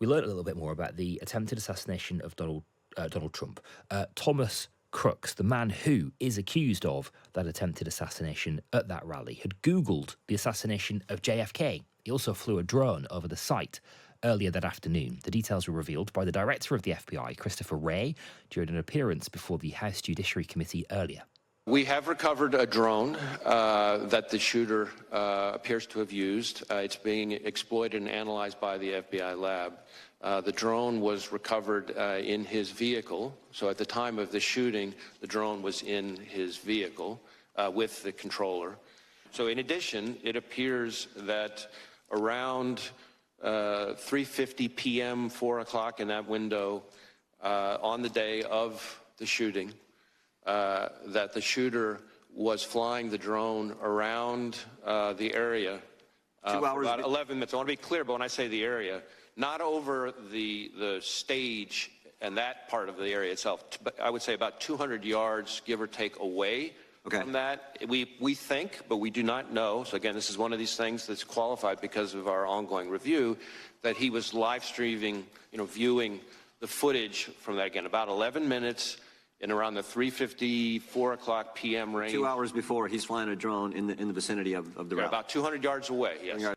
we learned a little bit more about the attempted assassination of Donald Trump. Thomas Crooks, the man who is accused of that attempted assassination at that rally, had Googled the assassination of JFK. He also flew a drone over the site earlier that afternoon. The details were revealed by the director of the FBI, Christopher Wray, during an appearance before the House Judiciary Committee earlier. We have recovered a drone that the shooter appears to have used. It's being exploited and analyzed by the FBI lab. The drone was recovered in his vehicle. So at the time of the shooting, the drone was in his vehicle with the controller. So in addition, it appears that around 3:50 p.m., 4 o'clock in that window on the day of the shooting, that the shooter was flying the drone around the area for about 11 minutes. I want to be clear, but when I say the area, not over the stage and that part of the area itself, but I would say about 200 yards, give or take, away from that. We think, but we do not know. So again, this is one of these things that's qualified because of our ongoing review, that he was live streaming, viewing the footage from that, again, about 11 minutes in around the 3:50, 4 o'clock p.m. range. 2 hours before, he's flying a drone in the vicinity of the rally. About 200 yards away, yes.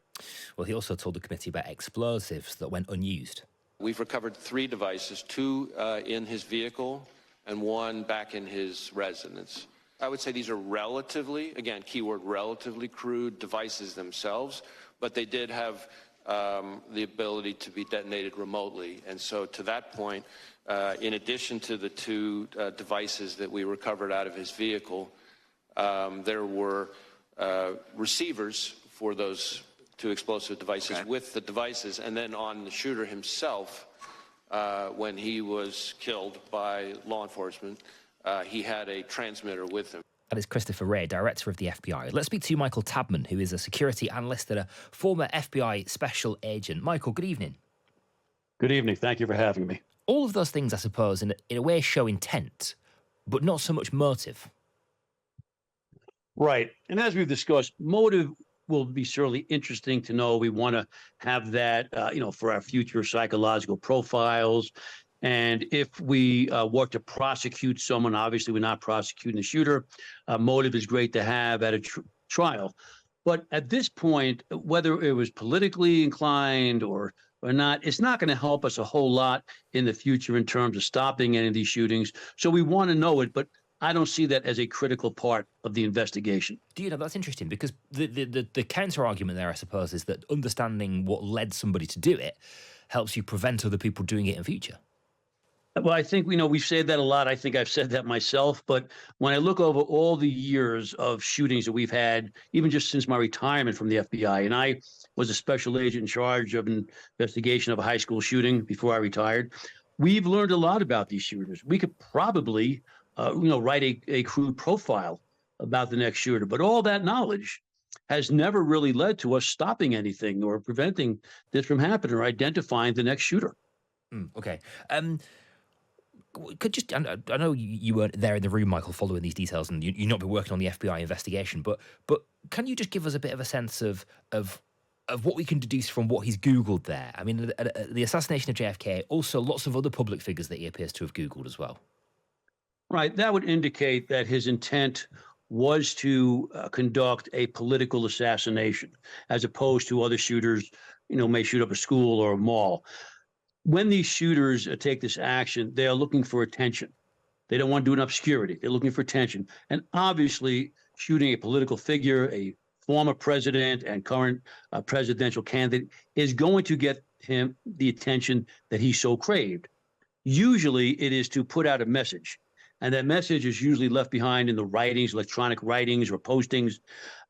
Well, he also told the committee about explosives that went unused. We've recovered 3 devices, 2 in his vehicle and 1 back in his residence. I would say these are relatively, again, keyword relatively crude devices themselves, but they did have the ability to be detonated remotely. And so to that point, in addition to the 2 devices that we recovered out of his vehicle, there were receivers for those 2 explosive devices with the devices. And then on the shooter himself, when he was killed by law enforcement, he had a transmitter with him. That is Christopher Wray, director of the FBI. Let's speak to Michael Tabman, who is a security analyst and a former FBI special agent. Michael, good evening. Good evening. Thank you for having me. All of those things, I suppose, in a way show intent, but not so much motive. Right. And as we've discussed, motive will be certainly interesting to know. We want to have that, for our future psychological profiles. And if we were to prosecute someone, obviously we're not prosecuting the shooter. Motive is great to have at a trial. But at this point, whether it was politically inclined or not, it's not going to help us a whole lot in the future in terms of stopping any of these shootings. So we want to know it, but I don't see that as a critical part of the investigation. Do you know, that's interesting, because the counter argument there, I suppose, is that understanding what led somebody to do it helps you prevent other people doing it in future. Well, I think, we've said that a lot. I think I've said that myself. But when I look over all the years of shootings that we've had, even just since my retirement from the FBI, and I was a special agent in charge of an investigation of a high school shooting before I retired, we've learned a lot about these shooters. We could probably, write a crude profile about the next shooter. But all that knowledge has never really led to us stopping anything or preventing this from happening or identifying the next shooter. Okay. I know you weren't there in the room, Michael, following these details, and you've not been working on the FBI investigation, but can you just give us a bit of a sense of what we can deduce from what he's Googled there? I mean, the assassination of JFK, also lots of other public figures that he appears to have Googled as well. Right. That would indicate that his intent was to conduct a political assassination, as opposed to other shooters, may shoot up a school or a mall. When these shooters take this action, they are looking for attention. They don't want to do it in obscurity. They're looking for attention. And obviously, shooting a political figure, a former president and current presidential candidate, is going to get him the attention that he so craved. Usually, it is to put out a message. And that message is usually left behind in the writings, electronic writings or postings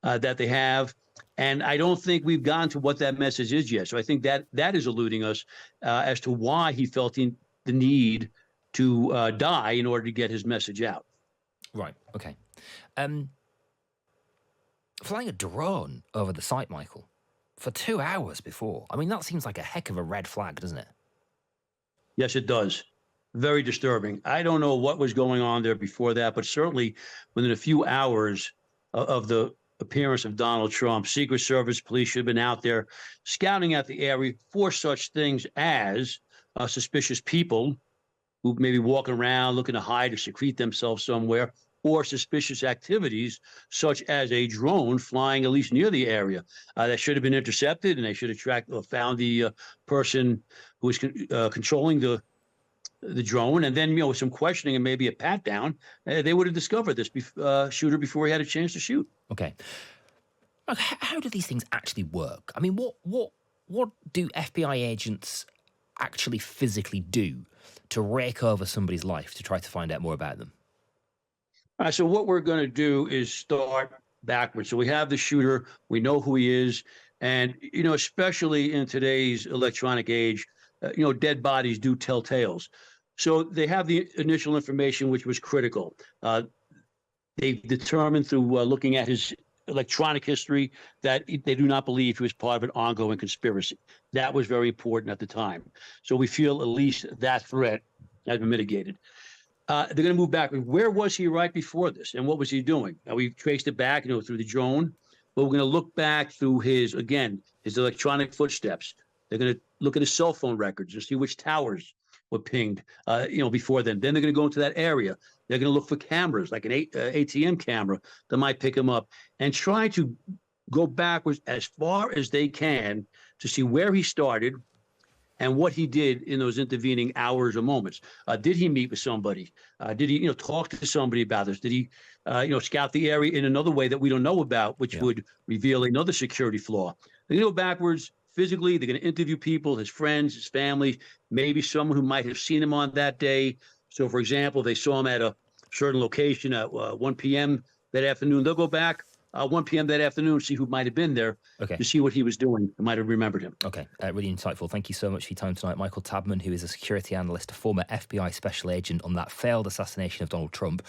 that they have. And I don't think we've gotten to what that message is yet. So I think that is eluding us as to why he felt the need to die in order to get his message out. Right. Okay. Flying a drone over the site, Michael, for 2 hours before. I mean, that seems like a heck of a red flag, doesn't it? Yes, it does. Very disturbing. I don't know what was going on there before that, but certainly within a few hours of the appearance of Donald Trump, Secret Service police should have been out there scouting out the area for such things as suspicious people who may be walking around looking to hide or secrete themselves somewhere, or suspicious activities such as a drone flying at least near the area that should have been intercepted, and they should have found the person who was controlling the drone, and then with some questioning and maybe a pat down, they would have discovered this shooter before he had a chance to shoot. Okay. How do these things actually work? I mean, what do FBI agents actually physically do to rake over somebody's life to try to find out more about them? All right, so what we're going to do is start backwards. So we have the shooter, we know who he is, and especially in today's electronic age, dead bodies do tell tales. So they have the initial information, which was critical. They determined through looking at his electronic history that they do not believe he was part of an ongoing conspiracy. That was very important at the time. So we feel at least that threat has been mitigated. They're going to move back. Where was he right before this, and what was he doing? Now, we've traced it back, through the drone, but we're going to look back through his electronic footsteps. They're going to look at his cell phone records and see which towers were pinged, before then. Then they're going to go into that area. They're going to look for cameras, like an ATM camera that might pick him up, and try to go backwards as far as they can to see where he started and what he did in those intervening hours or moments. Did he meet with somebody? Did he, talk to somebody about this? Did he, scout the area in another way that we don't know about, which would reveal another security flaw? They're going to go backwards physically. They're going to interview people, his friends, his family, maybe someone who might have seen him on that day. So, for example, they saw him at a certain location at 1 p.m. that afternoon. They'll go back 1 p.m. that afternoon, see who might have been there, to see what he was doing, who might have remembered him. Okay, really insightful. Thank you so much for your time tonight. Michael Tabman, who is a security analyst, a former FBI special agent on that failed assassination of Donald Trump.